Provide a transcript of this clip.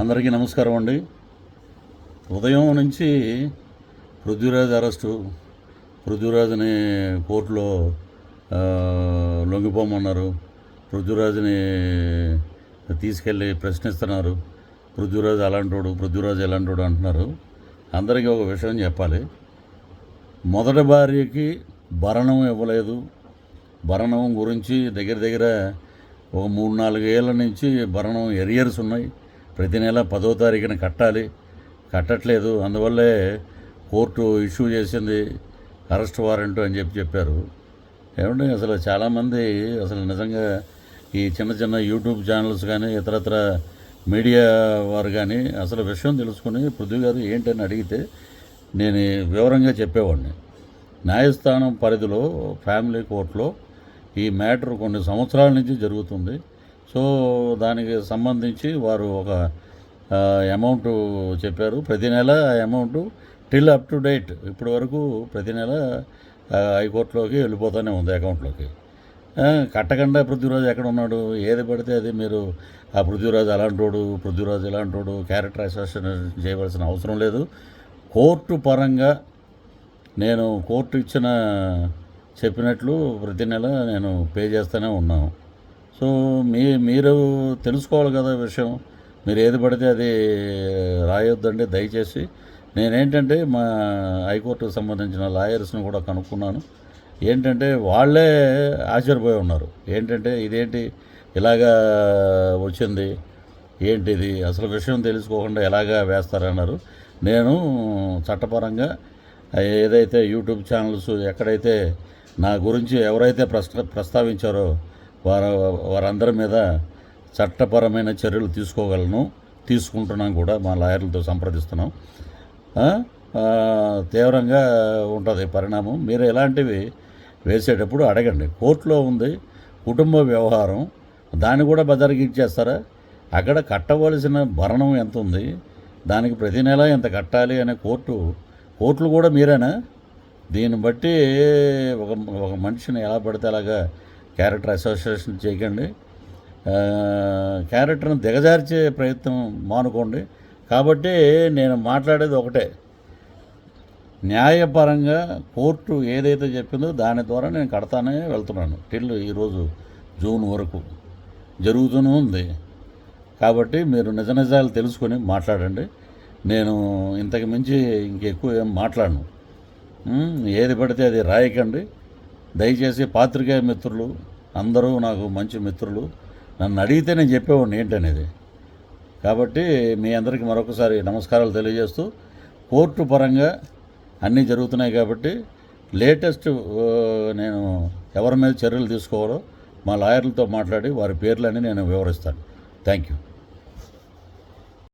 అందరికీ నమస్కారం అండి. ఉదయం నుంచి పృథ్వీరాజ్ అరెస్టు, పృథ్వీరాజ్ని కోర్టులో లొంగిపోమన్నారు, పృథ్వీరాజ్ని తీసుకెళ్ళి ప్రశ్నిస్తున్నారు. పృథ్వీరాజ్ అలాంటోడు, పృథ్వీరాజ్ ఎలాంటోడు అంటున్నారు. అందరికీ ఒక విషయం చెప్పాలి. మొదటి భార్యకి భరణం ఇవ్వలేదు. భరణం గురించి దగ్గర ఒక 3-4 ఏళ్ళ నుంచి భరణం ఎరియర్స్ ఉన్నాయి. ప్రతి నెల 10వ తారీఖున కట్టాలి, కట్టట్లేదు. అందువల్లే కోర్టు ఇష్యూ చేసింది అరెస్ట్ వారెంట్ అని చెప్పారు. ఏమంటే అసలు చాలామంది అసలు నిజంగా ఈ చిన్న యూట్యూబ్ ఛానల్స్ కానీ ఇతరత్ర మీడియా వారు కానీ అసలు విషయం తెలుసుకుని పృథ్వీ గారు ఏంటని అడిగితే నేను వివరంగా చెప్పేవాడిని. న్యాయస్థానం పరిధిలో ఫ్యామిలీ కోర్టులో ఈ మ్యాటర్ కొన్ని సంవత్సరాల నుంచి జరుగుతుంది. సో దానికి సంబంధించి వారు ఒక అమౌంట్ చెప్పారు. ప్రతి నెల amount till up to date ఇప్పటి వరకు ప్రతి నెల హైకోర్టులోకి వెళ్ళిపోతూనే ఉంది అకౌంట్లోకి. కట్టకుండా పృథ్వీరాజ్ ఎక్కడ ఉన్నాడు? ఏది పడితే అది మీరు ఆ పృథ్వీరాజ్ అలాంటోడు, పృథ్వీరాజ్ ఇలాంటోడు క్యారెక్టర్ అసోసియేషన్ చేయవలసిన అవసరం లేదు. కోర్టు పరంగా నేను కోర్టు ఇచ్చిన చెప్పినట్లు ప్రతి నెల నేను పే చేస్తూనే ఉన్నాను. సో మీరు తెలుసుకోవాలి కదా విషయం. మీరు ఏది పడితే అది రాయొద్దండి దయచేసి. నేనేంటంటే మా హైకోర్టుకు సంబంధించిన లాయర్స్ని కూడా కనుక్కున్నాను. ఏంటంటే వాళ్ళే ఆశ్చర్యపోయి ఉన్నారు. ఏంటంటే ఇదేంటి ఇలాగా వచ్చింది, ఏంటిది అసలు విషయం తెలుసుకోకుండా ఎలాగా వేస్తారన్నారు. నేను చట్టపరంగా ఏదైతే యూట్యూబ్ ఛానల్స్ ఎక్కడైతే నా గురించి ఎవరైతే ప్రస్తావించారో వారందరి మీద చట్టపరమైన చర్యలు తీసుకుంటున్నాం కూడా. మా లాయర్లతో సంప్రదిస్తున్నాం. తీవ్రంగా ఉంటుంది పరిణామం. మీరు ఎలాంటివి వేసేటప్పుడు అడగండి. కోర్టులో ఉంది కుటుంబ వ్యవహారం, దాన్ని కూడా బజారుకి ఇచ్చేస్తారా? అక్కడ కట్టవలసిన భరణం ఎంత ఉంది, దానికి ప్రతి నెల ఎంత కట్టాలి అనే కోర్టులు కూడా మీరేనా? దీన్ని బట్టి ఒక మనిషిని ఎలా పడితే అలాగా క్యారెక్టర్ అసోసియేషన్ చేయకండి. క్యారెక్టర్ని దిగజార్చే ప్రయత్నం మానుకోండి. కాబట్టి నేను మాట్లాడేది ఒకటే, న్యాయపరంగా కోర్టు ఏదైతే చెప్పిందో దాని ద్వారా నేను కడతానే వెళ్తున్నాను. టిల్ ఈరోజు జూన్ వరకు జరుగుతూనే ఉంది. కాబట్టి మీరు నిజాలు తెలుసుకొని మాట్లాడండి. నేను ఇంతకు మించి ఇంకెక్కువ ఏం మాట్లాడను. ఏది పడితే అది రాయకండి దయచేసి. పాత్రికేయ మిత్రులు అందరూ నాకు మంచి మిత్రులు. నన్ను అడిగితే నేను చెప్పేవాడిని ఏంటనేది. కాబట్టి మీ అందరికీ మరొకసారి నమస్కారాలు తెలియజేస్తూ, కోర్టు పరంగా అన్నీ జరుగుతున్నాయి కాబట్టి లేటెస్ట్ నేను ఎవరి మీద చర్యలు తీసుకోవాలో మా లాయర్లతో మాట్లాడి వారి పేర్లని నేను వివరిస్తాను. Thank you.